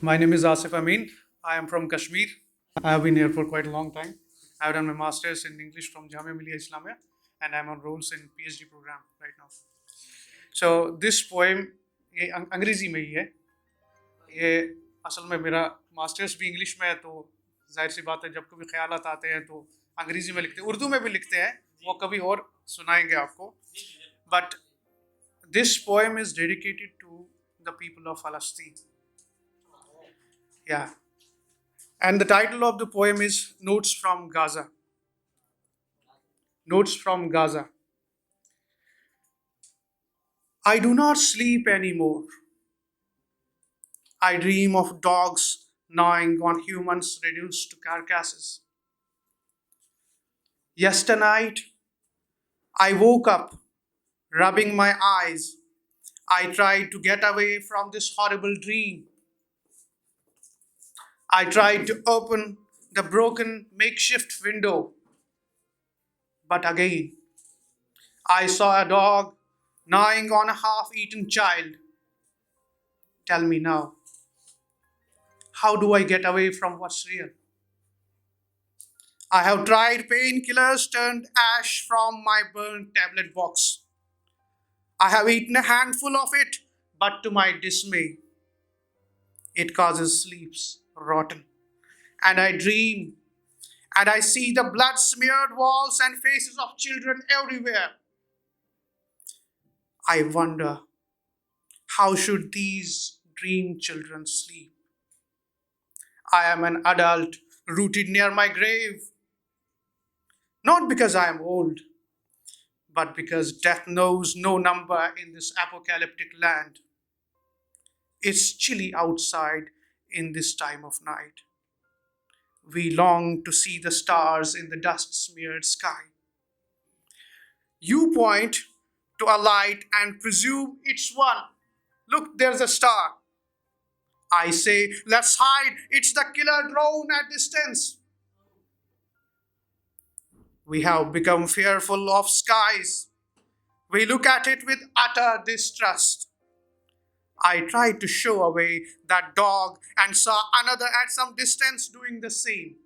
My name is Aasif Amin. I am from Kashmir. I have been here for quite a long time. I have done my master's in English from Jamia Millia Islamia, and I'm on roles in PhD program right now. So this poem ये अंग्रेजी में ही है. ये असल में मेरा masters भी English में है, तो जाहिर सी बात है जब कभी ख्यालात आते हैं तो अंग्रेजी में लिखते हैं, उर्दू में भी लिखते हैं, वो कभी और सुनाएंगे आपको. But this poem is dedicated to the people of Palestine. Yeah. And the title of the poem is Notes from Gaza. Notes from Gaza. I do not sleep anymore. I dream of dogs gnawing on humans reduced to carcasses. Yesternight, I woke up, rubbing my eyes. I tried to get away from this horrible dream. I tried to open the broken makeshift window. But again, I saw a dog gnawing on a half-eaten child. Tell me now, how do I get away from what's real? I have tried painkillers turned ash from my burnt tablet box. I have eaten a handful of it, but to my dismay, it causes sleeps rotten. And I dream, and I see the blood-smeared walls and faces of children everywhere. I wonder, how should these dream children sleep? I am an adult rooted near my grave. Not because I am old, but because death knows no number in this apocalyptic land. It's chilly outside in this time of night. We long to see the stars in the dust-smeared sky. You point to a light and presume it's one. Look, there's a star. I say, let's hide. It's the killer drone at distance. We have become fearful of skies. We look at it with utter distrust. I tried to show away that dog and saw another at some distance doing the same.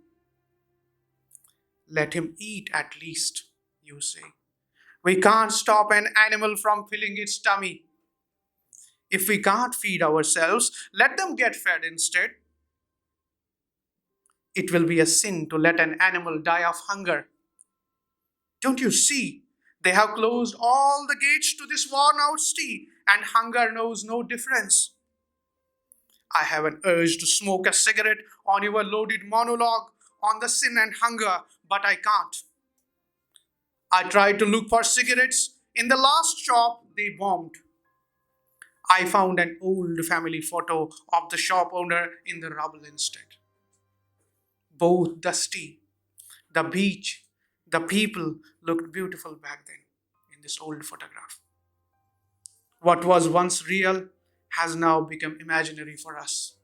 Let him eat at least, you say. We can't stop an animal from filling its tummy. If we can't feed ourselves, let them get fed instead. It will be a sin to let an animal die of hunger. Don't you see? They have closed all the gates to this worn out city, and hunger knows no difference. I have an urge to smoke a cigarette on your loaded monologue on the sin and hunger, but I can't. I tried to look for cigarettes in the last shop they bombed. I found an old family photo of the shop owner in the rubble instead. Both dusty, the beach, the people looked beautiful back then in this old photograph. What was once real has now become imaginary for us.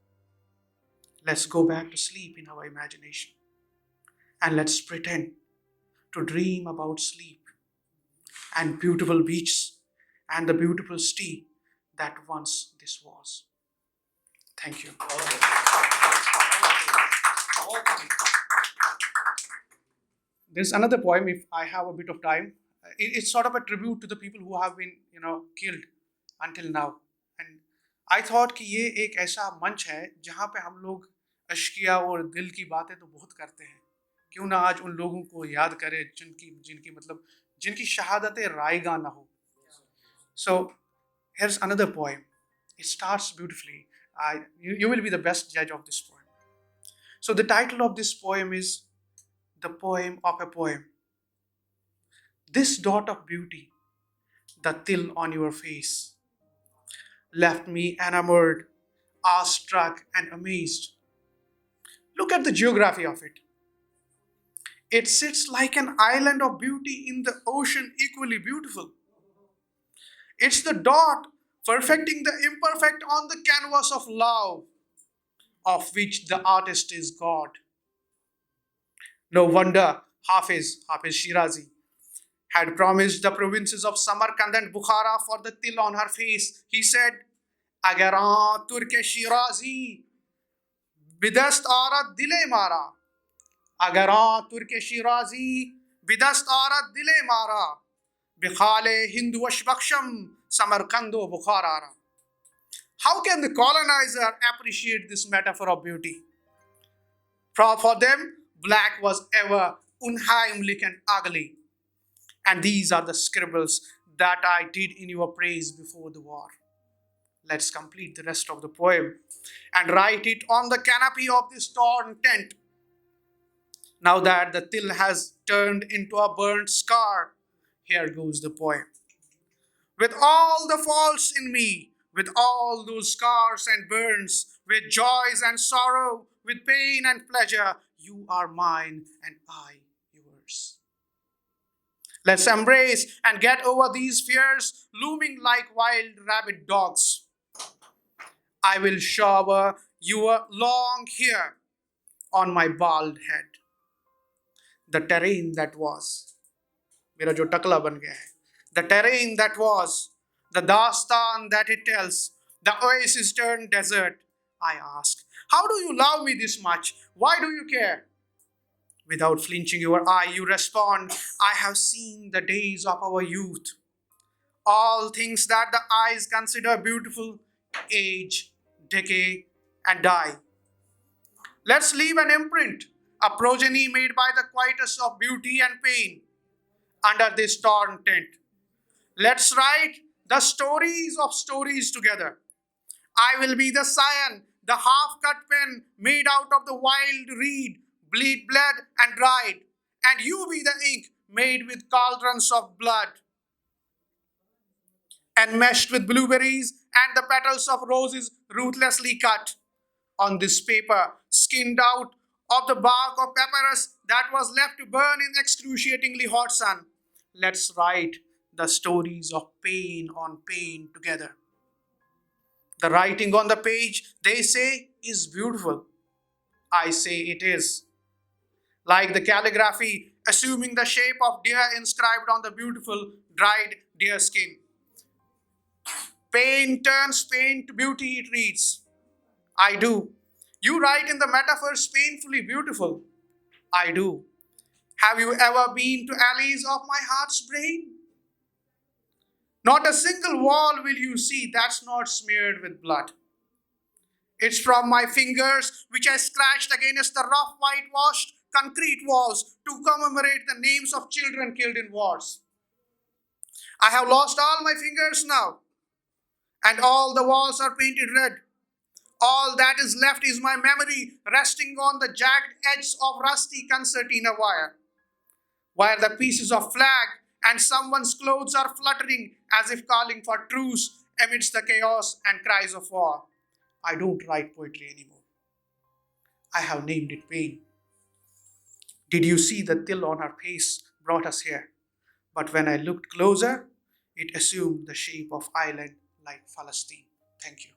Let's go back to sleep in our imagination, and let's pretend to dream about sleep and beautiful beaches and the beautiful city that once this was. Thank you. There's another poem, if I have a bit of time. It's sort of a tribute to the people who have been, killed until now. And I thought कि ये एक ऐसा मंच है जहाँ पे हम लोग अश्किया और दिल की बातें तो बहुत करते हैं. क्यों ना आज उन लोगों को याद करें जिनकी शहादतें रायगा ना हो. So here's another poem. It starts beautifully. You will be the best judge of this poem. So the title of this poem is The Poem of a Poem. This dot of beauty, the till on your face, left me enamored, awestruck, and amazed. Look at the geography of it. It sits like an island of beauty in the ocean, equally beautiful. It's the dot perfecting the imperfect on the canvas of love, of which the artist is God. No wonder Hafiz Shirazi, had promised the provinces of Samarkand and Bukhara for the till on her face. He said, Agar Turk Shirazi, बिदस्त औरत दिले मारा, अगर तुर्क शिराजी बिदस्त औरत दिले मारा, बिखाले हिंदुश बख्शम समरकंदो बुखारा. How can the colonizer appreciate this metaphor of beauty? For them, black was ever unheimlich and ugly. And these are the scribbles that I did in your praise before the war. Let's complete the rest of the poem and write it on the canopy of this torn tent. Now that the till has turned into a burnt scar, here goes the poem. With all the faults in me, with all those scars and burns, with joys and sorrow, with pain and pleasure, you are mine and I yours. Let's embrace and get over these fears looming like wild rabid dogs. I will shower your long hair on my bald head. The terrain that was, मेरा जो टकला बन गया है, the terrain that was, the dastan that it tells, the oasis turned desert. I ask, how do you love me this much? Why do you care? Without flinching your eye, you respond, I have seen the days of our youth. All things that the eyes consider beautiful age, decay, and die. Let's leave an imprint, a progeny made by the quietest of beauty and pain under this torn tent. Let's write the stories of stories together. I will be the scion, the half-cut pen made out of the wild reed, bled and dried, and you be the ink made with cauldrons of blood, enmeshed with blueberries and the petals of roses ruthlessly cut on this paper, skinned out of the bark of papyrus that was left to burn in excruciatingly hot sun. Let's write the stories of pain on pain together. The writing on the page, they say, is beautiful. I say it is. Like the calligraphy, assuming the shape of deer inscribed on the beautiful dried deer skin. Pain turns pain to beauty, it reads. I do. You write in the metaphors painfully beautiful. I do. Have you ever been to alleys of my heart's brain? Not a single wall will you see that's not smeared with blood. It's from my fingers, which I scratched against the rough whitewashed concrete walls to commemorate the names of children killed in wars. I have lost all my fingers now, and all the walls are painted red. All that is left is my memory resting on the jagged edge of rusty concertina wire, while the pieces of flag and someone's clothes are fluttering as if calling for truce amidst the chaos and cries of war. I don't write poetry anymore. I have named it pain. Did you see the till on her face brought us here? But when I looked closer, it assumed the shape of island like Palestine. Thank you.